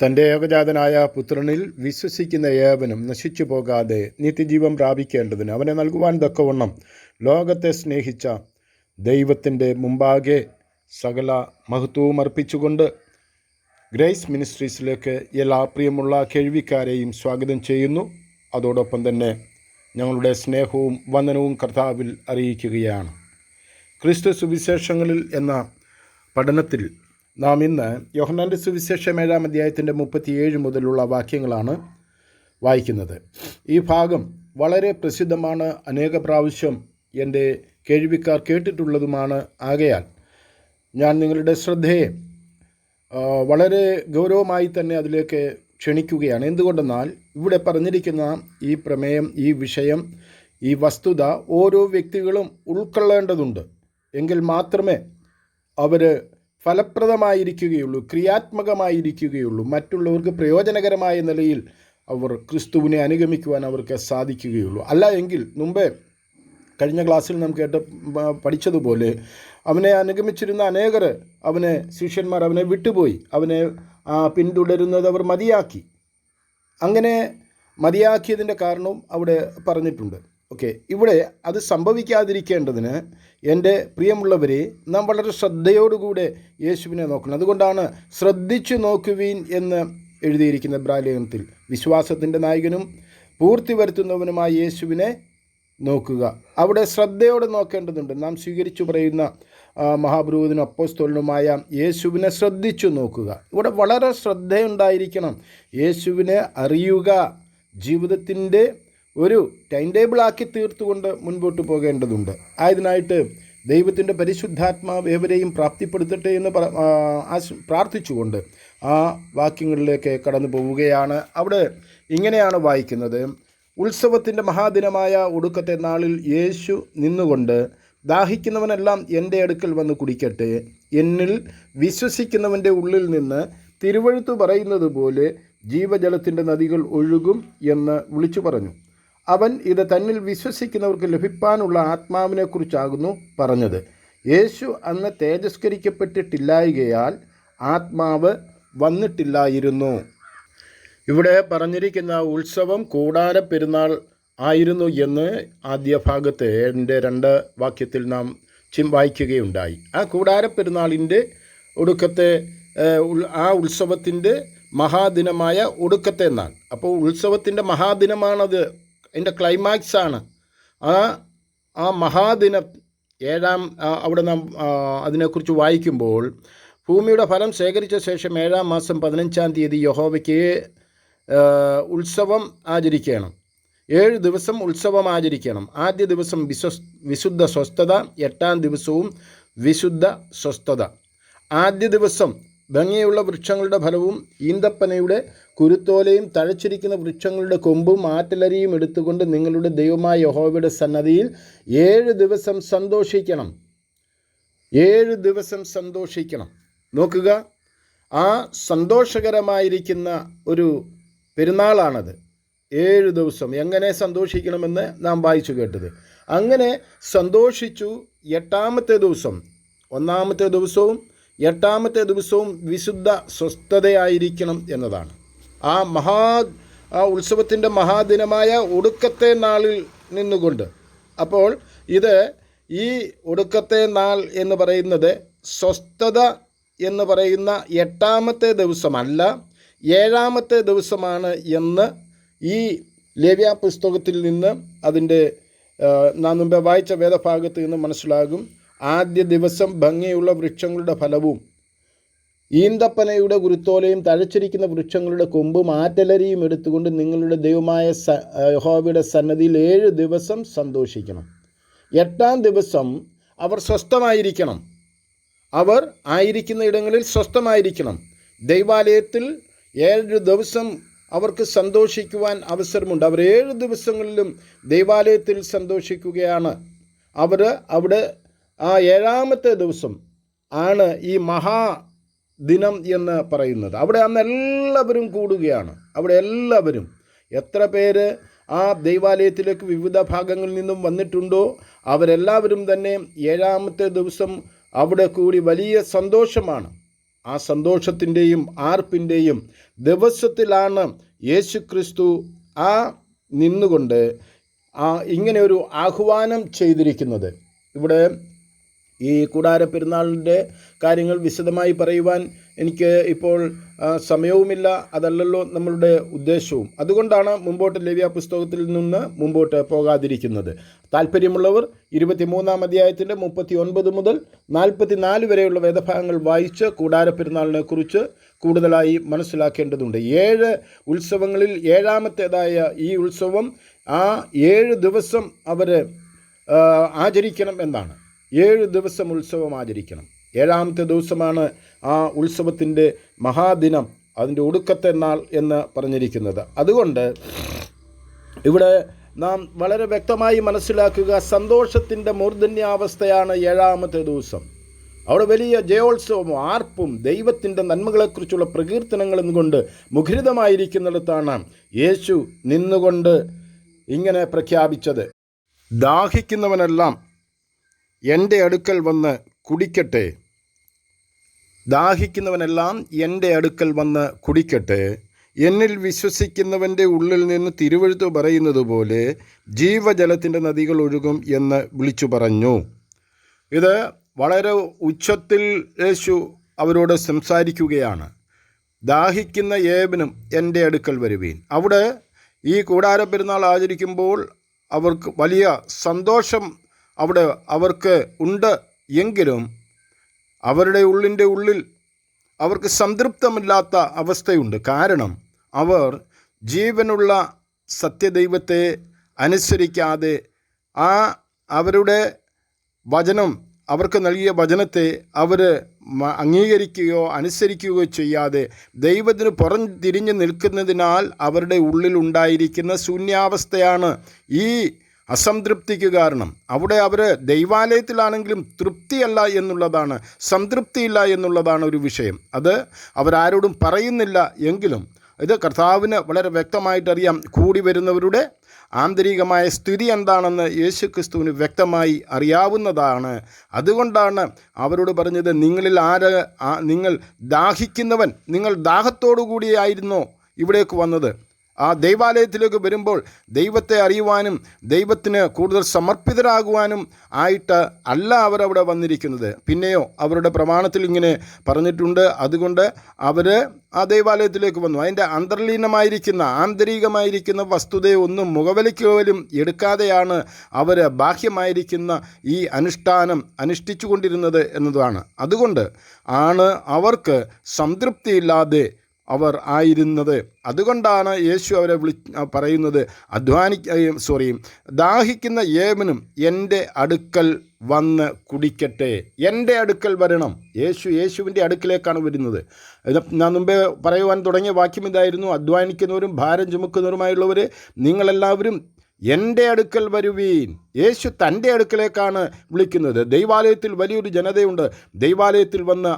തൻ്റെ ഏകജാതനായ പുത്രനിൽ വിശ്വസിക്കുന്ന ഏവനും നശിച്ചു പോകാതെ നിത്യജീവൻ പ്രാപിക്കേണ്ടതിന് അവനെ നൽകുവാൻ തക്കവണ്ണം ലോകത്തെ സ്നേഹിച്ച ദൈവത്തിൻ്റെ മുമ്പാകെ സകല മഹത്വവും അർപ്പിച്ചുകൊണ്ട് ഗ്രേസ് മിനിസ്ട്രീസിലേക്ക് എല്ലാ പ്രിയമുള്ള കേൾവിക്കാരെയും സ്വാഗതം ചെയ്യുന്നു. അതോടൊപ്പം തന്നെ ഞങ്ങളുടെ സ്നേഹവും വന്ദനവും കർത്താവിൽ അറിയിക്കുകയാണ്. ക്രിസ്തു സുവിശേഷങ്ങളിൽ എന്ന പഠനത്തിൽ നാം ഇന്ന് യോഹന്നാൻ്റെ സുവിശേഷം 7-ാം അധ്യായത്തിൻ്റെ 37 മുതലുള്ള വാക്യങ്ങളാണ് വായിക്കുന്നത്. ഈ ഭാഗം വളരെ പ്രസിദ്ധമാണ്, അനേക പ്രാവശ്യം എൻ്റെ കേൾവിക്കാർ കേട്ടിട്ടുള്ളതുമാണ്. ആകയാൽ ഞാൻ നിങ്ങളുടെ ശ്രദ്ധയെ വളരെ ഗൗരവമായി തന്നെ അതിലേക്ക് ക്ഷണിക്കുകയാണ്. എന്തുകൊണ്ടെന്നാൽ ഇവിടെ പറഞ്ഞിരിക്കുന്ന ഈ പ്രമേയം, ഈ വിഷയം, ഈ വസ്തുത ഓരോ വ്യക്തികളും ഉൾക്കൊള്ളേണ്ടതുണ്ട്. എങ്കിൽ മാത്രമേ അവർ ഫലപ്രദമായിരിക്കുകയുള്ളൂ, ക്രിയാത്മകമായിരിക്കുകയുള്ളൂ, മറ്റുള്ളവർക്ക് പ്രയോജനകരമായ നിലയിൽ അവർ ക്രിസ്തുവിനെ അനുഗമിക്കുവാൻ അവർക്ക് സാധിക്കുകയുള്ളൂ. അല്ല എങ്കിൽ മുമ്പേ കഴിഞ്ഞ ക്ലാസ്സിൽ നാം പഠിച്ചതുപോലെ അവനെ അനുഗമിച്ചിരുന്ന അനേകർ, ശിഷ്യന്മാർ അവനെ വിട്ടുപോയി, അവനെ പിന്തുടരുന്നത് അവർ മതിയാക്കി. അങ്ങനെ മതിയാക്കിയതിൻ്റെ കാരണവും അവിടെ പറഞ്ഞിട്ടുണ്ട്. ഇവിടെ അത് സംഭവിക്കാതിരിക്കേണ്ടതിന് എൻ്റെ പ്രിയമുള്ളവരെ, നാം വളരെ ശ്രദ്ധയോടുകൂടെ യേശുവിനെ നോക്കണം. അതുകൊണ്ടാണ് ശ്രദ്ധിച്ചു നോക്കുവീൻ എന്ന് എഴുതിയിരിക്കുന്ന ഇബ്രായലേഖനത്തിൽ. വിശ്വാസത്തിൻ്റെ നായകനും പൂർത്തി വരുത്തുന്നവനുമായ യേശുവിനെ നോക്കുക. അവിടെ ശ്രദ്ധയോടെ നോക്കേണ്ടതുണ്ട്. നാം സ്വീകരിച്ചു പറയുന്ന മഹാപുരോഹിതനും അപ്പോസ്തലനുമായ യേശുവിനെ ശ്രദ്ധിച്ചു നോക്കുക. ഇവിടെ വളരെ ശ്രദ്ധയുണ്ടായിരിക്കണം. യേശുവിനെ അറിയുക, ജീവിതത്തിൻ്റെ ഒരു ടൈം ടേബിളാക്കി തീർത്തുകൊണ്ട് മുൻപോട്ട് പോകേണ്ടതുണ്ട്. ആയതിനായിട്ട് ദൈവത്തിൻ്റെ പരിശുദ്ധാത്മാവ് ഏവരെയും പ്രാപ്തിപ്പെടുത്തട്ടെ എന്ന് പ്രാർത്ഥിച്ചുകൊണ്ട് ആ വാക്യങ്ങളിലേക്ക് കടന്നു പോവുകയാണ്. അവിടെ ഇങ്ങനെയാണ് വായിക്കുന്നത്: ഉത്സവത്തിൻ്റെ മഹാദിനമായ ഒടുക്കത്തെ നാളിൽ യേശു നിന്നുകൊണ്ട്, ദാഹിക്കുന്നവനെല്ലാം എൻ്റെ അടുക്കൽ വന്ന് കുടിക്കട്ടെ, എന്നിൽ വിശ്വസിക്കുന്നവൻ്റെ ഉള്ളിൽ നിന്ന് തിരുവെഴുത്ത് പറയുന്നത് പോലെ ജീവജലത്തിൻ്റെ നദികൾ ഒഴുകും എന്ന് വിളിച്ചു പറഞ്ഞു. അവൻ ഇത് തന്നിൽ വിശ്വസിക്കുന്നവർക്ക് ലഭിപ്പാനുള്ള ആത്മാവിനെക്കുറിച്ചാകുന്നു പറഞ്ഞത്. യേശു അന്ന് തേജസ്കരിക്കപ്പെട്ടിട്ടില്ലായകയാൽ ആത്മാവ് വന്നിട്ടില്ലായിരുന്നു. ഇവിടെ പറഞ്ഞിരിക്കുന്ന ഉത്സവം കൂടാര പെരുന്നാൾ ആയിരുന്നു എന്ന് ആദ്യ ഭാഗത്ത് എൻ്റെ 2 വാക്യത്തിൽ നാം വായിക്കുകയുണ്ടായി. ആ കൂടാര പെരുന്നാളിൻ്റെ ഒടുക്കത്തെ ആ ഉത്സവത്തിൻ്റെ മഹാദിനമായ ഒടുക്കത്തെ നാൾ. അപ്പോൾ ഉത്സവത്തിൻ്റെ മഹാദിനമാണത്, അതിൻ്റെ ക്ലൈമാക്സാണ്. ആ മഹാദിനം 7-ാം അവിടെ നാം അതിനെക്കുറിച്ച് വായിക്കുമ്പോൾ, ഭൂമിയുടെ ഫലം ശേഖരിച്ച ശേഷം 7-ാം മാസം 15-ാം തീയതി യഹോവയ്ക്ക് ഉത്സവം ആചരിക്കണം. 7 ദിവസം ഉത്സവം ആചരിക്കണം. ആദ്യ ദിവസം വിശുദ്ധ സ്വസ്ഥത, 8-ാം ദിവസവും വിശുദ്ധ സ്വസ്ഥത. ആദ്യ ദിവസം ഭംഗിയുള്ള വൃക്ഷങ്ങളുടെ ഫലവും ഈന്തപ്പനയുടെ കുരുത്തോലയും തഴച്ചിരിക്കുന്ന വൃക്ഷങ്ങളുടെ കൊമ്പും ആറ്റലരിയും എടുത്തുകൊണ്ട് നിങ്ങളുടെ ദൈവമായ യഹോവയുടെ സന്നദ്ധിയിൽ 7 ദിവസം സന്തോഷിക്കണം. 7 ദിവസം സന്തോഷിക്കണം. നോക്കുക, ആ സന്തോഷകരമായിരിക്കുന്ന ഒരു പെരുന്നാളാണത്. 7 ദിവസം എങ്ങനെ സന്തോഷിക്കണമെന്ന് നാം വായിച്ചു കേട്ടത്. അങ്ങനെ സന്തോഷിച്ചു. 8-ാമത്തെ ദിവസം, 1-ാമത്തെ ദിവസവും 8-ാമത്തെ ദിവസവും വിശുദ്ധ സ്വസ്ഥതയായിരിക്കണം എന്നതാണ്. ആ ഉത്സവത്തിൻ്റെ മഹാദിനമായ ഒടുക്കത്തെ നാളിൽ നിന്നുകൊണ്ട്. അപ്പോൾ ഈ ഒടുക്കത്തെ നാൾ എന്ന് പറയുന്നത് സ്വസ്ഥത എന്ന് പറയുന്ന 8-ാമത്തെ ദിവസമല്ല, 7-ാമത്തെ ദിവസമാണ് എന്ന് ഈ ലേവ്യ പുസ്തകത്തിൽ നിന്ന്, അതിൻ്റെ നാം മുമ്പേ വായിച്ച വേദഭാഗത്ത് നിന്ന് മനസ്സിലാകും. ആദ്യ ദിവസം ഭംഗിയുള്ള വൃക്ഷങ്ങളുടെ ഫലവും ഈന്തപ്പനയുടെ കുരുത്തോലയും തഴച്ചിരിക്കുന്ന വൃക്ഷങ്ങളുടെ കൊമ്പും ആറ്റലരിയും എടുത്തുകൊണ്ട് നിങ്ങളുടെ ദൈവമായ യഹോവയുടെ സന്നദ്ധിയിൽ 7 ദിവസം സന്തോഷിക്കണം. 8-ാം ദിവസം അവർ സ്വസ്ഥമായിരിക്കണം. അവർ ആയിരിക്കുന്ന ഇടങ്ങളിൽ സ്വസ്ഥമായിരിക്കണം. ദൈവാലയത്തിൽ 7 ദിവസം അവർക്ക് സന്തോഷിക്കുവാൻ അവസരമുണ്ട്. അവർ 7 ദിവസങ്ങളിലും ദൈവാലയത്തിൽ സന്തോഷിക്കുകയാണ്. അവിടെ ആ 7-ാമത്തെ ദിവസം ആണ് ഈ മഹാദിനം എന്ന് പറയുന്നത്. അവിടെ അന്ന് എല്ലാവരും കൂടുകയാണ്. അവിടെ എല്ലാവരും, എത്ര പേര് ആ ദൈവാലയത്തിലേക്ക് വിവിധ ഭാഗങ്ങളിൽ നിന്നും വന്നിട്ടുണ്ടോ അവരെല്ലാവരും തന്നെ 7-ാമത്തെ ദിവസം അവിടെ കൂടി വലിയ സന്തോഷമാണ്. ആ സന്തോഷത്തിൻ്റെയും ആർപ്പിൻ്റെയും ദിവസത്തിലാണ് യേശു ക്രിസ്തു നിന്നുകൊണ്ട് ഇങ്ങനെ ഒരു ആഹ്വാനം ചെയ്തിരിക്കുന്നത്. ഇവിടെ ഈ കൂടാര പെരുന്നാളിൻ്റെ കാര്യങ്ങൾ വിശദമായി പറയുവാൻ എനിക്ക് ഇപ്പോൾ സമയവുമില്ല, അതല്ലല്ലോ നമ്മളുടെ ഉദ്ദേശവും. അതുകൊണ്ടാണ് മുമ്പോട്ട് ലേവ്യ പുസ്തകത്തിൽ നിന്ന് മുമ്പോട്ട് പോകാതിരിക്കുന്നത്. താല്പര്യമുള്ളവർ 23-ാം അധ്യായത്തിൻ്റെ 39 മുതൽ 44 വരെയുള്ള വേദഭാഗങ്ങൾ വായിച്ച് കൂടാര പെരുന്നാളിനെക്കുറിച്ച് കൂടുതലായി മനസ്സിലാക്കേണ്ടതുണ്ട്. 7 ഉത്സവങ്ങളിൽ 7ാമത്തേതായ ഈ ഉത്സവം 7 ദിവസം അവർ ആചരിക്കണം എന്നാണ്. 7 ദിവസം ഉത്സവം ആചരിക്കണം. 7ാമത്തെ ദിവസമാണ് ആ ഉത്സവത്തിൻ്റെ മഹാദിനം, അതിൻ്റെ ഒടുക്കത്തെ നാൾ എന്ന് പറഞ്ഞിരിക്കുന്നത്. അതുകൊണ്ട് ഇവിടെ നാം വളരെ വ്യക്തമായി മനസ്സിലാക്കുക, സന്തോഷത്തിൻ്റെ മൂർധന്യാവസ്ഥയാണ് 7ാമത്തെ ദിവസം. അവിടെ വലിയ ജയോത്സവവും ആർപ്പും ദൈവത്തിൻ്റെ നന്മകളെക്കുറിച്ചുള്ള പ്രകീർത്തനങ്ങളും കൊണ്ട് മുഖരിതമായിരിക്കുന്നിടത്താണ് യേശു നിന്നുകൊണ്ട് ഇങ്ങനെ പ്രഖ്യാപിച്ചത്: ദാഹിക്കുന്നവനെല്ലാം എൻ്റെ അടുക്കൽ വന്ന് കുടിക്കട്ടെ, ദാഹിക്കുന്നവനെല്ലാം എൻ്റെ അടുക്കൽ വന്ന് കുടിക്കട്ടെ, എന്നിൽ വിശ്വസിക്കുന്നവൻ്റെ ഉള്ളിൽ നിന്ന് തിരുവെഴുത്ത് പറയുന്നത് പോലെ ജീവജലത്തിൻ്റെ നദികൾ ഒഴുകും എന്ന് വിളിച്ചു പറഞ്ഞു. ഇത് വളരെ ഉച്ചത്തിൽ യേശു അവരോട് സംസാരിക്കുകയാണ്. ദാഹിക്കുന്ന ഏവനും എൻ്റെ അടുക്കൽ വരുവീൻ. അവിടെ ഈ കൂടാര പെരുന്നാൾ ആചരിക്കുമ്പോൾ അവർക്ക് വലിയ സന്തോഷം അവിടെ അവർക്ക് ഉണ്ട്. എങ്കിലും അവരുടെ ഉള്ളിൽ അവർക്ക് സംതൃപ്തമില്ലാത്ത അവസ്ഥയുണ്ട്. കാരണം അവർ ജീവനുള്ള സത്യദൈവത്തെ അനുസരിക്കാതെ അവരുടെ വചനം, അവർക്ക് നൽകിയ വചനത്തെ അവർ അംഗീകരിക്കുകയോ അനുസരിക്കുകയോ ചെയ്യാതെ ദൈവത്തിന് പുറം തിരിഞ്ഞു നിൽക്കുന്നതിനാൽ അവരുടെ ഉള്ളിലുണ്ടായിരിക്കുന്ന ശൂന്യാവസ്ഥയാണ് ഈ അസംതൃപ്തിക്ക് കാരണം. അവിടെ അവർ ദൈവാലയത്തിലാണെങ്കിലും തൃപ്തിയല്ല എന്നുള്ളതാണ്, സംതൃപ്തിയില്ല എന്നുള്ളതാണ് ഒരു വിഷയം. അത് അവരാരോടും പറയുന്നില്ല. എങ്കിലും ഇത് കർത്താവിന് വളരെ വ്യക്തമായിട്ടറിയാം. കൂടി വരുന്നവരുടെ ആന്തരികമായ സ്ഥിതി എന്താണെന്ന് യേശു ക്രിസ്തുവിന് വ്യക്തമായി അറിയാവുന്നതാണ്. അതുകൊണ്ടാണ് അവരോട് പറഞ്ഞത്, നിങ്ങൾ ദാഹിക്കുന്നവൻ, നിങ്ങൾ ദാഹത്തോടു കൂടിയായിരുന്നോ ഇവിടേക്ക് വന്നത്? ആ ദൈവാലയത്തിലേക്ക് വരുമ്പോൾ ദൈവത്തെ അറിയുവാനും ദൈവത്തിന് കൂടുതൽ സമർപ്പിതരാകുവാനും ആയിട്ട് അല്ല അവരവിടെ വന്നിരിക്കുന്നത്. പിന്നെയോ അവരുടെ പ്രമാണത്തിൽ ഇങ്ങനെ പറഞ്ഞിട്ടുണ്ട്. അതുകൊണ്ട് അവർ ആ ദൈവാലയത്തിലേക്ക് വന്നു. അതിൻ്റെ അന്തർലീനമായിരിക്കുന്ന ആന്തരികമായിരിക്കുന്ന വസ്തുതയൊന്നും മുഖവിലയ്ക്ക് പോലും എടുക്കാതെയാണ് അവർ ബാഹ്യമായിരിക്കുന്ന ഈ അനുഷ്ഠാനം അനുഷ്ഠിച്ചു കൊണ്ടിരുന്നത് എന്നതാണ്. അതുകൊണ്ട് ആണ് അവർക്ക് സംതൃപ്തിയില്ലാതെ അവർ ആയിരുന്നത്. അതുകൊണ്ടാണ് യേശു അവരെ പറയുന്നത്, ദാഹിക്കുന്ന ഏവനും എൻ്റെ അടുക്കൽ വന്ന് കുടിക്കട്ടെ. എൻ്റെ അടുക്കൽ വരണം. യേശുവിൻ്റെ അടുക്കിലേക്കാണ് വരുന്നത്. ഞാൻ മുമ്പേ പറയുവാൻ തുടങ്ങിയ വാക്യം ഇതായിരുന്നു: അധ്വാനിക്കുന്നവരും ഭാരം ചുമക്കുന്നവരുമായുള്ളവർ നിങ്ങളെല്ലാവരും എൻ്റെ അടുക്കൽ വരുവീൻ. യേശു തൻ്റെ അടുക്കലേക്കാണ് വിളിക്കുന്നത്. ദൈവാലയത്തിൽ വലിയൊരു ജനതയുണ്ട്. ദൈവാലയത്തിൽ വന്ന്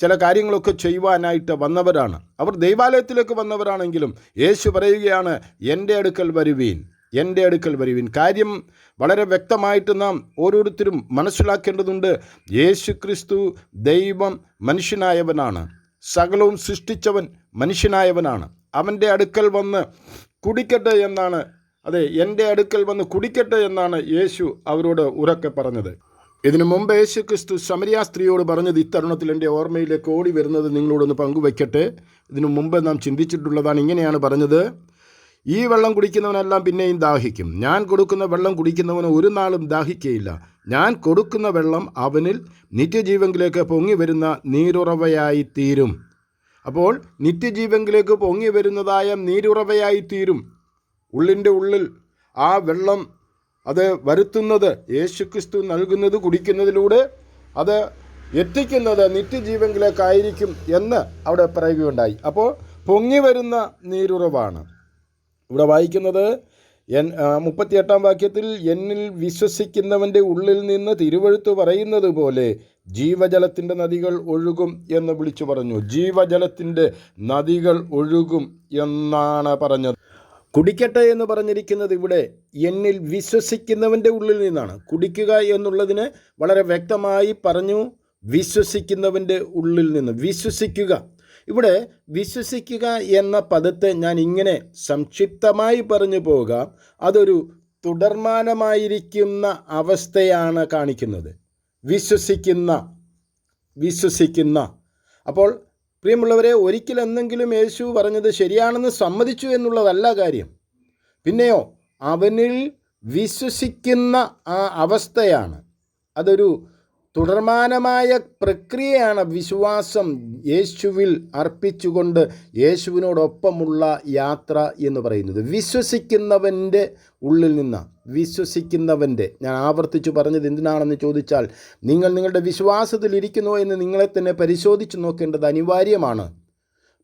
ചില കാര്യങ്ങളൊക്കെ ചെയ്യുവാനായിട്ട് വന്നവരാണ്. അവർ ദൈവാലയത്തിലേക്ക് വന്നവരാണെങ്കിലും യേശു പറയുകയാണ്, എൻ്റെ അടുക്കൽ വരുവീൻ, എൻ്റെ അടുക്കൽ വരുവീൻ. കാര്യം വളരെ വ്യക്തമായിട്ട് നാം ഓരോരുത്തരും മനസ്സിലാക്കേണ്ടതുണ്ട്. യേശു ക്രിസ്തു ദൈവം മനുഷ്യനായവനാണ്. സകലവും സൃഷ്ടിച്ചവൻ മനുഷ്യനായവനാണ്. അവൻ്റെ അടുക്കൽ വന്ന് കുടിക്കട്ടെ എന്നാണ്, അതെ, എൻ്റെ അടുക്കൽ വന്ന് കുടിക്കട്ടെ എന്നാണ് യേശു അവരോട് ഉറക്കെ പറഞ്ഞത്. ഇതിനു മുമ്പ് യേശു ക്രിസ്തു ശമരിയ സ്ത്രീയോട് പറഞ്ഞത് ഇത്തരുണത്തിൽ എൻ്റെ ഓർമ്മയിലേക്ക് ഓടി വരുന്നത് നിങ്ങളോടൊന്ന് പങ്കുവയ്ക്കട്ടെ. ഇതിനു മുമ്പ് നാം ചിന്തിച്ചിട്ടുള്ളതാണ്. ഇങ്ങനെയാണ് പറഞ്ഞത്: ഈ വെള്ളം കുടിക്കുന്നവനെല്ലാം പിന്നെയും ദാഹിക്കും. ഞാൻ കൊടുക്കുന്ന വെള്ളം കുടിക്കുന്നവന് ഒരു നാളും ദാഹിക്കുകയില്ല. ഞാൻ കൊടുക്കുന്ന വെള്ളം അവനിൽ നിത്യജീവങ്കിലേക്ക് പൊങ്ങി വരുന്ന നീരുറവയായി തീരും. അപ്പോൾ നിത്യജീവങ്കിലേക്ക് പൊങ്ങി വരുന്നതായ നീരുറവയായി തീരും. ഉള്ളിൻ്റെ ഉള്ളിൽ ആ വെള്ളം അത് വരുത്തുന്നത് യേശുക്രിസ്തു നൽകുന്നത്, കുടിക്കുന്നതിലൂടെ അത് എത്തിക്കുന്നത് നിത്യജീവങ്കിലേക്കായിരിക്കും എന്ന് അവിടെ പറയുകയുണ്ടായി. അപ്പോൾ പൊങ്ങി വരുന്ന നീരുറവാണ് ഇവിടെ വായിക്കുന്നത്. 38-ാം വാക്യത്തിൽ, എന്നിൽ വിശ്വസിക്കുന്നവൻ്റെ ഉള്ളിൽ നിന്ന് തിരുവെഴുത്ത് പറയുന്നത് പോലെ ജീവജലത്തിൻ്റെ നദികൾ ഒഴുകും എന്ന് വിളിച്ചു പറഞ്ഞു. ജീവജലത്തിൻ്റെ നദികൾ ഒഴുകും എന്നാണ് പറഞ്ഞത്. കുടിക്കട്ടെ എന്ന് പറഞ്ഞിരിക്കുന്നത് ഇവിടെ എന്നിൽ വിശ്വസിക്കുന്നവൻ്റെ ഉള്ളിൽ നിന്നാണ്. കുടിക്കുക എന്നുള്ളതിന് വളരെ വ്യക്തമായി പറഞ്ഞു വിശ്വസിക്കുന്നവൻ്റെ ഉള്ളിൽ നിന്ന്. വിശ്വസിക്കുക. ഇവിടെ വിശ്വസിക്കുക എന്ന പദത്തെ ഞാൻ ഇങ്ങനെ സംക്ഷിപ്തമായി പറഞ്ഞു പോകാം. അതൊരു തുടർമാനമായിരിക്കുന്ന അവസ്ഥയാണ് കാണിക്കുന്നത്. വിശ്വസിക്കുന്ന. അപ്പോൾ പ്രിയമുള്ളവരെ, ഒരിക്കലെന്തെങ്കിലും യേശു പറഞ്ഞത് ശരിയാണെന്ന് സമ്മതിച്ചു എന്നുള്ളതല്ല കാര്യം. പിന്നെയോ അവനിൽ വിശ്വസിക്കുന്ന ആ അവസ്ഥയാണ്. അതൊരു തുടർമാനമായ പ്രക്രിയയാണ്. വിശ്വാസം യേശുവിൽ അർപ്പിച്ചുകൊണ്ട് യേശുവിനോടൊപ്പമുള്ള യാത്ര എന്ന് പറയുന്നത്. വിശ്വസിക്കുന്നവൻ്റെ ഉള്ളിൽ നിന്ന്. ഞാൻ ആവർത്തിച്ചു പറഞ്ഞത് എന്തിനാണെന്ന് ചോദിച്ചാൽ, നിങ്ങൾ നിങ്ങളുടെ വിശ്വാസത്തിൽ ഇരിക്കുന്നുവോ എന്ന് നിങ്ങളെ തന്നെ പരിശോധിച്ച് നോക്കേണ്ടത് അനിവാര്യമാണ്.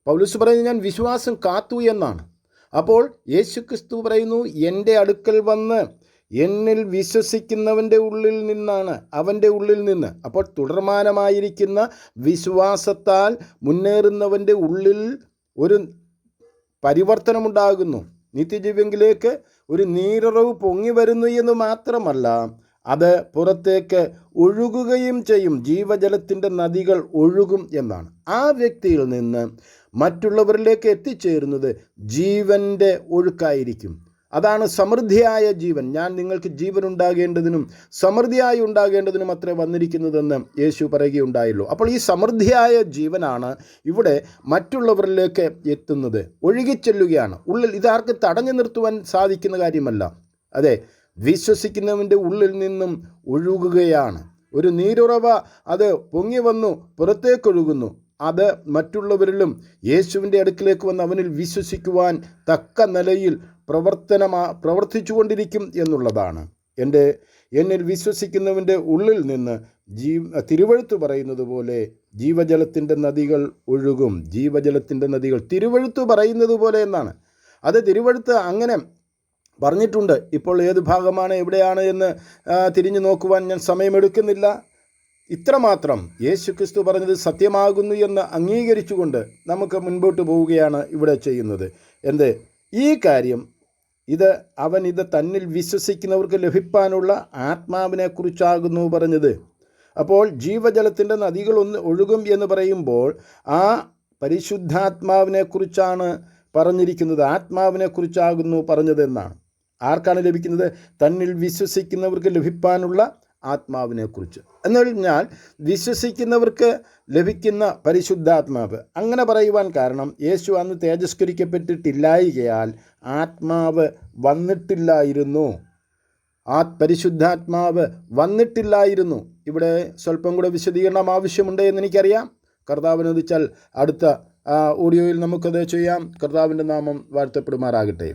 പൗലോസ് പറയുന്നത് ഞാൻ വിശ്വാസം കാത്തു എന്നാണ്. അപ്പോൾ യേശുക്രിസ്തു പറയുന്നു, എൻ്റെ അടുക്കൽ വന്ന് എന്നിൽ വിശ്വസിക്കുന്നവൻ്റെ ഉള്ളിൽ നിന്നാണ്, അവൻ്റെ ഉള്ളിൽ നിന്ന്. അപ്പോൾ തുടർമാനമായിരിക്കുന്ന വിശ്വാസത്താൽ മുന്നേറുന്നവൻ്റെ ഉള്ളിൽ ഒരു പരിവർത്തനമുണ്ടാകുന്നു. നിത്യജീവങ്കിലേക്ക് ഒരു നീരുറവ് പൊങ്ങി വരുന്നു എന്ന് മാത്രമല്ല, അത് പുറത്തേക്ക് ഒഴുകുകയും ചെയ്യും. ജീവജലത്തിൻ്റെ നദികൾ ഒഴുകും എന്നാണ്. ആ വ്യക്തിയിൽ നിന്ന് മറ്റുള്ളവരിലേക്ക് എത്തിച്ചേരുന്നത് ജീവൻ്റെ ഒഴുക്കായിരിക്കും. അതാണ് സമൃദ്ധിയായ ജീവൻ. ഞാൻ നിങ്ങൾക്ക് ജീവൻ ഉണ്ടാകേണ്ടതിനും സമൃദ്ധിയായി ഉണ്ടാകേണ്ടതിനും അത്രേ വന്നിരിക്കുന്നതെന്ന് യേശു പറയുകയുണ്ടായല്ലോ. അപ്പോൾ ഈ സമൃദ്ധിയായ ജീവനാണ് ഇവിടെ മറ്റുള്ളവരിലേക്ക് എത്തുന്നത്, ഒഴുകിച്ചെല്ലുകയാണ് ഉള്ളിൽ. ഇതാർക്ക് തടഞ്ഞു നിർത്തുവാൻ സാധിക്കുന്ന കാര്യമല്ല. അതെ, വിശ്വസിക്കുന്നവൻ്റെ ഉള്ളിൽ നിന്നും ഒഴുകുകയാണ്. ഒരു നീരുറവ അത് പൊങ്ങി വന്നു പുറത്തേക്കൊഴുകുന്നു. അത് മറ്റുള്ളവരിലും യേശുവിൻ്റെ അടുക്കിലേക്ക് വന്ന് അവനിൽ വിശ്വസിക്കുവാൻ തക്ക നിലയിൽ പ്രവർത്തിച്ചു കൊണ്ടിരിക്കും എന്നുള്ളതാണ്. എന്നിൽ വിശ്വസിക്കുന്നവൻ്റെ ഉള്ളിൽ നിന്ന് തിരുവെഴുത്ത് പറയുന്നത് പോലെ ജീവജലത്തിൻ്റെ നദികൾ ഒഴുകും. ജീവജലത്തിൻ്റെ നദികൾ തിരുവെഴുത്ത് പറയുന്നത് പോലെ എന്നാണ്. അത് തിരുവെഴുത്ത് അങ്ങനെ പറഞ്ഞിട്ടുണ്ട്. ഇപ്പോൾ ഏത് ഭാഗമാണ് എവിടെയാണ് എന്ന് തിരിഞ്ഞു നോക്കുവാൻ ഞാൻ സമയമെടുക്കുന്നില്ല. ഇത്രമാത്രം യേശുക്രിസ്തു പറഞ്ഞത് സത്യമാകുന്നു എന്ന് അംഗീകരിച്ചുകൊണ്ട് നമുക്ക് മുൻപോട്ട് പോവുകയാണ് ഇവിടെ ചെയ്യുന്നത്. ഈ കാര്യം അവൻ തന്നിൽ വിശ്വസിക്കുന്നവർക്ക് ലഭിക്കാനുള്ള ആത്മാവിനെക്കുറിച്ചാകുന്നു പറഞ്ഞത്. അപ്പോൾ ജീവജലത്തിൻ്റെ നദികൾ ഒഴുകും എന്ന് പറയുമ്പോൾ ആ പരിശുദ്ധാത്മാവിനെക്കുറിച്ചാണ് പറഞ്ഞിരിക്കുന്നത്. ആത്മാവിനെക്കുറിച്ചാകുന്നു പറഞ്ഞതെന്നാണ്. ആർക്കാണ് ലഭിക്കുന്നത്? തന്നിൽ വിശ്വസിക്കുന്നവർക്ക് ലഭിക്കാനുള്ള ആത്മാവിനെക്കുറിച്ച്. എന്ന് പറഞ്ഞാൽ വിശ്വസിക്കുന്നവർക്ക് ലഭിക്കുന്ന പരിശുദ്ധാത്മാവ്. അങ്ങനെ പറയുവാൻ കാരണം യേശു അന്ന് തേജസ്കരിക്കപ്പെട്ടിട്ടില്ലായികയാൽ ആത്മാവ് വന്നിട്ടില്ലായിരുന്നു. പരിശുദ്ധാത്മാവ് വന്നിട്ടില്ലായിരുന്നു. ഇവിടെ സ്വല്പം കൂടെ വിശദീകരണം ആവശ്യമുണ്ട് എന്നെനിക്കറിയാം. കർത്താവിനോദിച്ചാൽ അടുത്ത ഓഡിയോയിൽ നമുക്കത് ചെയ്യാം. കർത്താവിൻ്റെ നാമം വാഴ്ത്തപ്പെടുമാറാകട്ടെ.